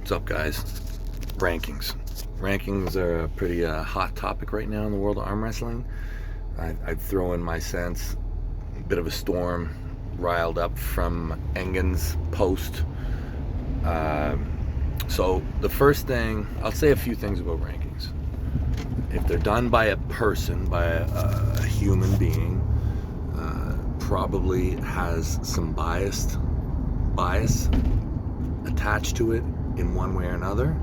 What's up, guys? Rankings. Rankings are a pretty hot topic right now in the world of arm wrestling. I'd throw in my sense, a bit of a storm riled up from Engen's post. So the first thing, I'll say a few things about rankings. If they're done by a person, by a human being, probably has some bias attached to it in one way or another.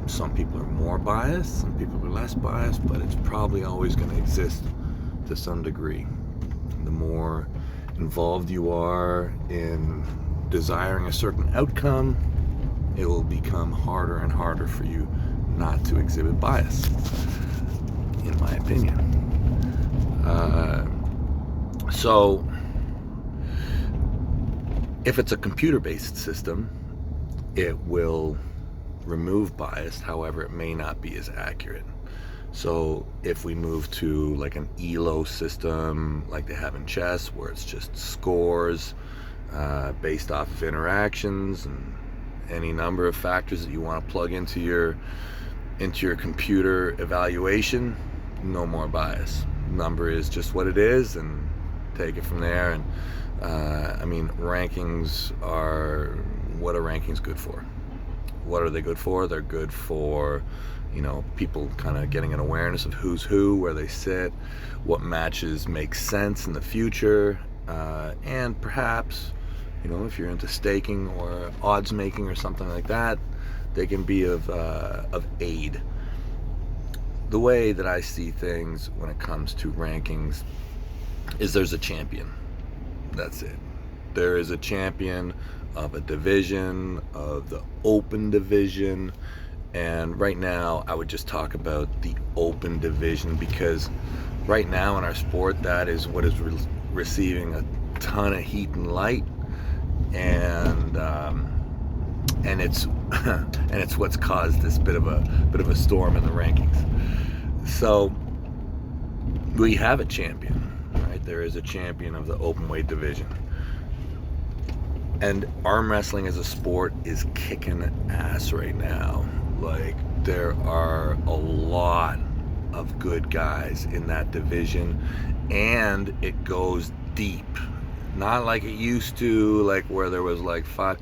Some people are more biased, some people are less biased, but it's probably always going to exist to some degree. The more involved you are in desiring a certain outcome, it will become harder and harder for you not to exhibit bias, in my opinion. So if it's a computer-based system, it will remove bias. However, it may not be as accurate. So if we move to like an ELO system like they have in chess, where it's just scores based off of interactions and any number of factors that you want to plug into your computer evaluation, no more bias. Number is just what it is, and take it from there. And rankings are, what are rankings good for? What are they good for? They're good for, people kind of getting an awareness of who's who, where they sit, what matches make sense in the future, and perhaps, if you're into staking or odds making or something like that, they can be of aid. The way that I see things when it comes to rankings is there's a champion. That's it. There is a champion of a division, of the open division, and right now I would just talk about the open division, because right now in our sport, that is what is receiving a ton of heat and light, and it's and it's what's caused this bit of a storm in the rankings. So we have a champion, right? There is a champion of the open weight division. And arm wrestling as a sport is kicking ass right now. Like, there are a lot of good guys in that division, and it goes deep. Not like it used to, like where there was like five.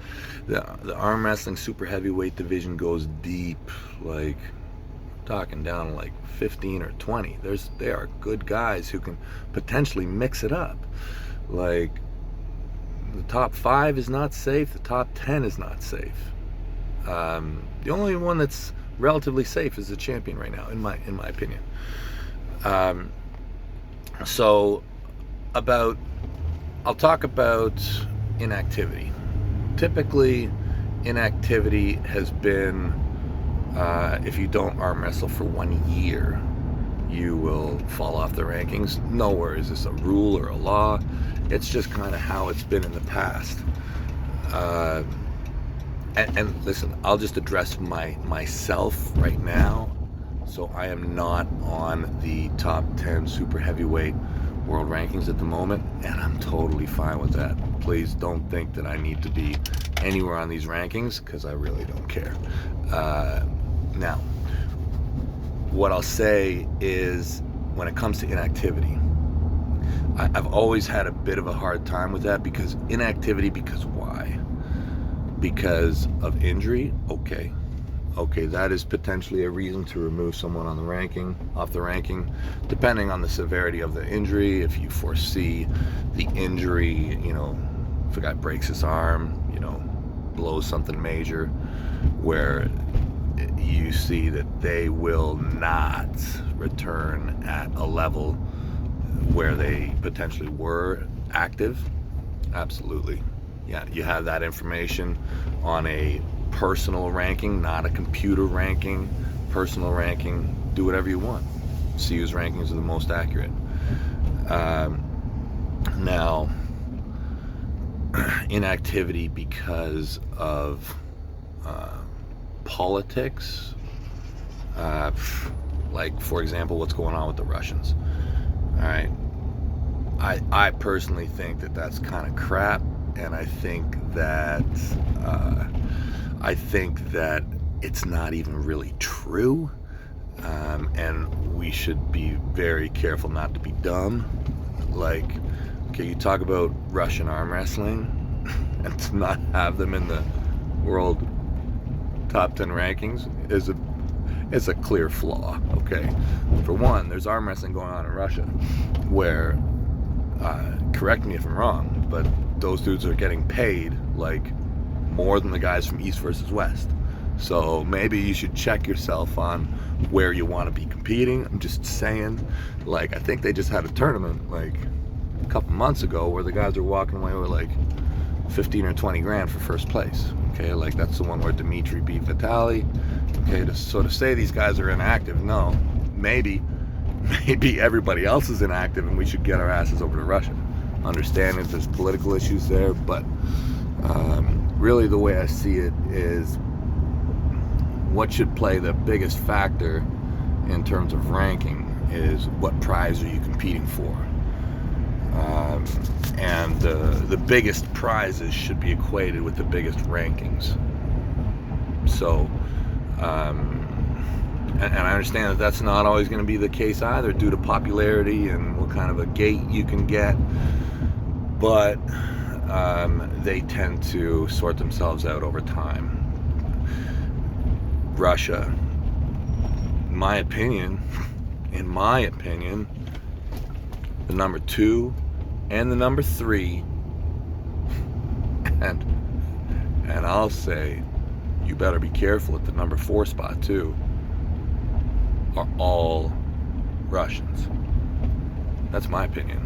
The arm wrestling super heavyweight division goes deep, like talking down like 15 or 20. They are good guys who can potentially mix it up. Like, the top 5 is not safe. The top 10 is not safe. The only one that's relatively safe is the champion right now, in my opinion. I'll talk about inactivity. Typically, inactivity has been, if you don't arm wrestle for 1 year, you will fall off the rankings. Nowhere is this a rule or a law. It's just kind of how it's been in the past. And listen, I'll just address myself right now. So I am not on the top 10 super heavyweight world rankings at the moment, and I'm totally fine with that. Please don't think that I need to be anywhere on these rankings, because I really don't care. Now, what I'll say is, when it comes to inactivity, I've always had a bit of a hard time with that, because inactivity, because why? Because of injury? Okay, that is potentially a reason to remove someone off the ranking, depending on the severity of the injury. If you foresee the injury, if a guy breaks his arm, blows something major, where you see that they will not return at a level where they potentially were active, absolutely. Yeah, you have that information on a personal ranking, not a computer ranking. Personal ranking, do whatever you want. See whose rankings are the most accurate. Now, inactivity because of politics, like, for example, what's going on with the Russians. All right, I personally think that that's kind of crap, and I think that I think that it's not even really true, and we should be very careful not to be dumb. Like, okay, you talk about Russian arm wrestling, and to not have them in the world top 10 rankings is a clear flaw. Okay, for one, there's arm wrestling going on in Russia, where, correct me if I'm wrong, but those dudes are getting paid like more than the guys from East versus West. So maybe you should check yourself on where you want to be competing. I'm just saying, like, I think they just had a tournament like a couple months ago where the guys are walking away with like 15 or 20 grand for first place. Okay, like that's the one where Dimitri beat Vitali. Okay, to say these guys are inactive, no. Maybe everybody else is inactive and we should get our asses over to Russia. Understanding there's political issues there, but really the way I see it is what should play the biggest factor in terms of ranking is what prize are you competing for. And the biggest prizes should be equated with the biggest rankings. So, and I understand that that's not always going to be the case either, due to popularity and what kind of a gate you can get. But they tend to sort themselves out over time. Russia, in my opinion, the number 2 and the number 3, and I'll say you better be careful at the number 4 spot too, are all Russians. That's my opinion.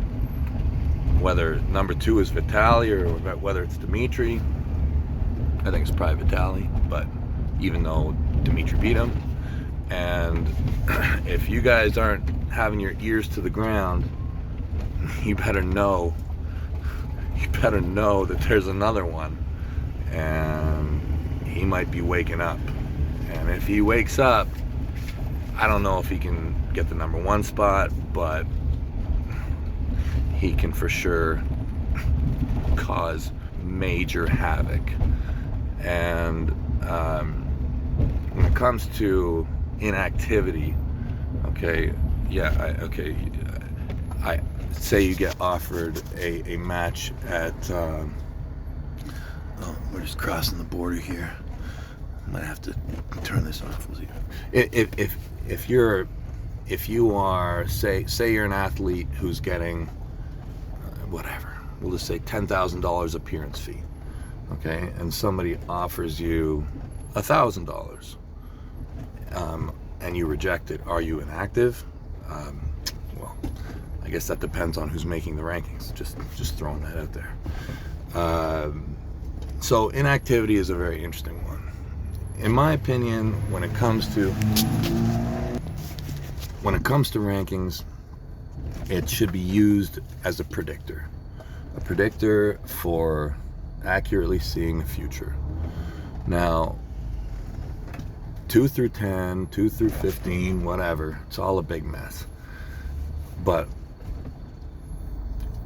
Whether number 2 is Vitali or whether it's Dimitri, I think it's probably Vitali, but even though Dimitri beat him, and if you guys aren't having your ears to the ground, you better know that there's another one, and he might be waking up. And if he wakes up, I don't know if he can get the number 1 spot, but he can for sure cause major havoc. And when it comes to inactivity, I say you get offered a match at we're just crossing the border here. I might have to turn this off. If you are say you're an athlete who's getting whatever, we'll just say $10,000 appearance fee, okay, and somebody offers you $1,000, and you reject it, are you inactive? Well, I guess that depends on who's making the rankings. Just throwing that out there. So inactivity is a very interesting one. In my opinion, when it comes to rankings, it should be used as a predictor for accurately seeing the future. Now, 2 through 10, 2 through 15, whatever, it's all a big mess. But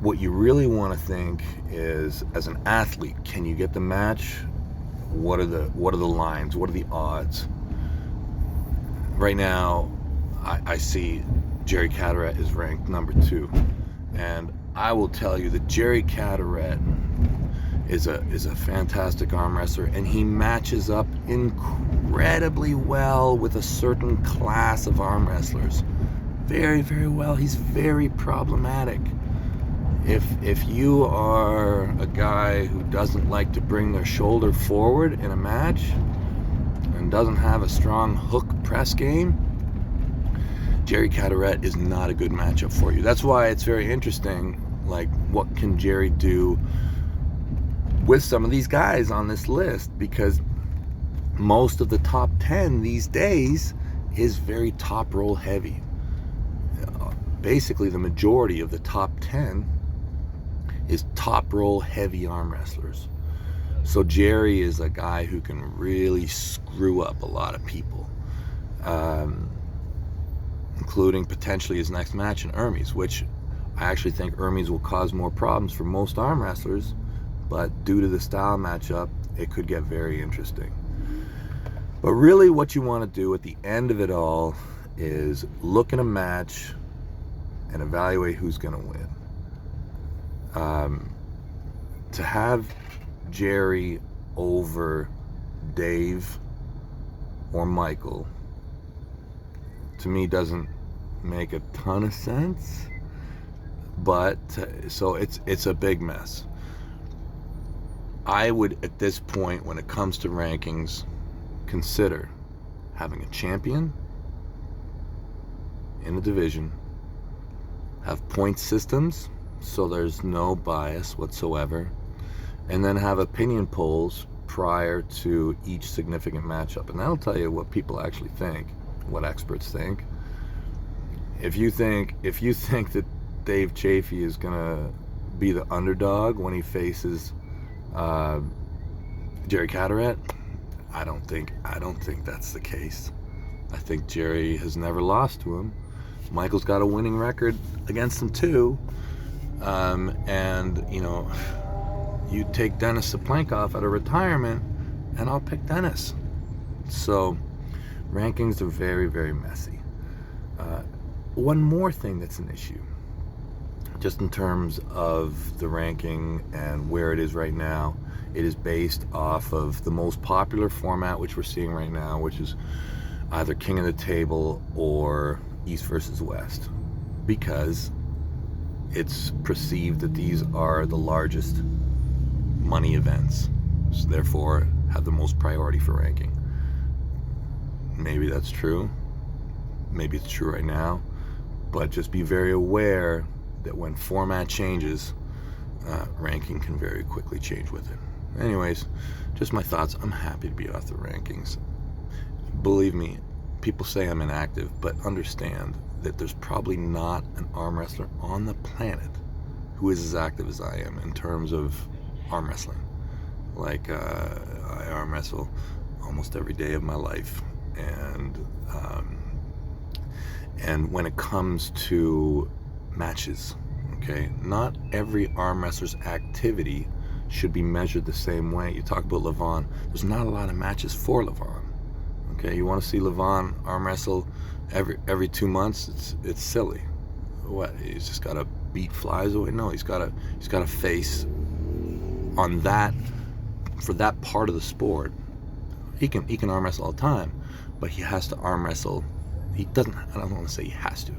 what you really want to think is, as an athlete, can you get the match? What are the lines? What are the odds? Right now, I see Jerry Caderet is ranked number 2, and I will tell you that Jerry Caderet is a fantastic arm wrestler, and he matches up incredibly well with a certain class of arm wrestlers. Very, very well. He's very problematic. If you are a guy who doesn't like to bring their shoulder forward in a match and doesn't have a strong hook press game, Jerry Caderet is not a good matchup for you. That's why it's very interesting, like, what can Jerry do with some of these guys on this list, because most of the top 10 these days is very top roll heavy. Basically, the majority of the top 10 is top roll heavy arm wrestlers. So Jerry is a guy who can really screw up a lot of people, including potentially his next match in Hermes, which I actually think Hermes will cause more problems for most arm wrestlers, but due to the style matchup, it could get very interesting. But really what you want to do at the end of it all is look at a match and evaluate who's going to win. To have Jerry over Dave or Michael, to me, doesn't make a ton of sense. But so it's a big mess. I would, at this point, when it comes to rankings, consider having a champion in the division, have point systems so there's no bias whatsoever, and then have opinion polls prior to each significant matchup. And that'll tell you what people actually think, what experts think. If you think that Dave Chafee is gonna be the underdog when he faces Jerry Caderet, I don't think that's the case. I think Jerry has never lost to him. Michael's got a winning record against him too. And you take Denis Saplenkov out of retirement, and I'll pick Denis. So rankings are very, very messy. One more thing that's an issue, just in terms of the ranking and where it is right now, it is based off of the most popular format, which we're seeing right now, which is either King of the Table or East versus West, because it's perceived that these are the largest money events, so therefore have the most priority for ranking. Maybe that's true. Maybe it's true right now, but just be very aware that when format changes, ranking can very quickly change with it. Anyways, just my thoughts. I'm happy to be off the rankings. Believe me, people say I'm inactive, but understand that there's probably not an arm wrestler on the planet who is as active as I am in terms of arm wrestling. Like, I arm wrestle almost every day of my life, and when it comes to matches, okay, not every arm wrestler's activity should be measured the same way. You talk about Levon, there's not a lot of matches for Levon. Okay, you want to see Levon arm wrestle every 2 months? It's silly. What? He's just got to beat flies away? No, he's got to face on that, for that part of the sport. He can arm wrestle all the time, but he has to arm wrestle. He doesn't. I don't want to say he has to.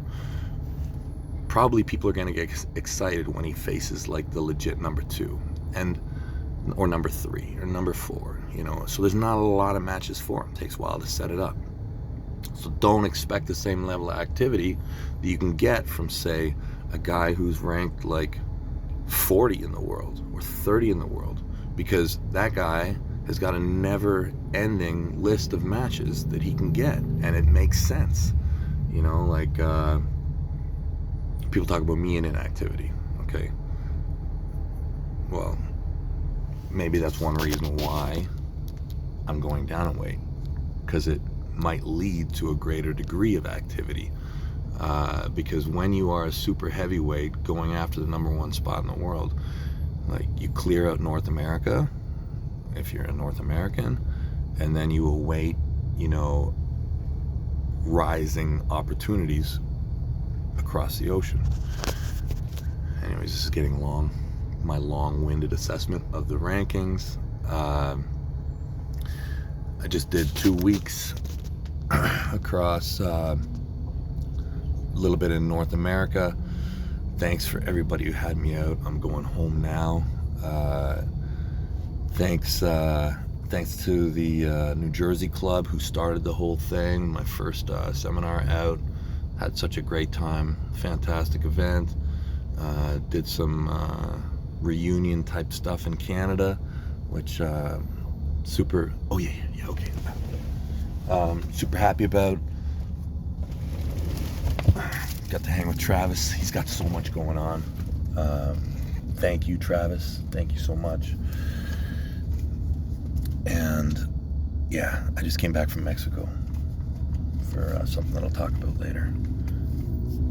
Probably people are going to get excited when he faces like the legit number 2, or number 3, or number 4. So there's not a lot of matches for him. It takes a while to set it up. So don't expect the same level of activity that you can get from, say, a guy who's ranked like 40 in the world or 30 in the world, because that guy has got a never-ending list of matches that he can get, and it makes sense. Like people talk about me and inactivity. Okay, well, maybe that's one reason why I'm going down in weight, because it might lead to a greater degree of activity. Because when you are a super heavyweight going after the number 1 spot in the world, like, you clear out North America if you're a North American, and then you await, rising opportunities across the ocean. Anyways, this is getting long. My long-winded assessment of the rankings. I just did 2 weeks across a little bit in North America. Thanks for everybody who had me out. I'm going home now. Thanks to the New Jersey club who started the whole thing. My first seminar out. Had such a great time. Fantastic event. Did some reunion type stuff in Canada, which super. Oh yeah, okay. Super happy about. Got to hang with Travis. He's got so much going on. Thank you, Travis. Thank you so much. And yeah, I just came back from Mexico for something that I'll talk about later.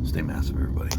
Stay massive, everybody.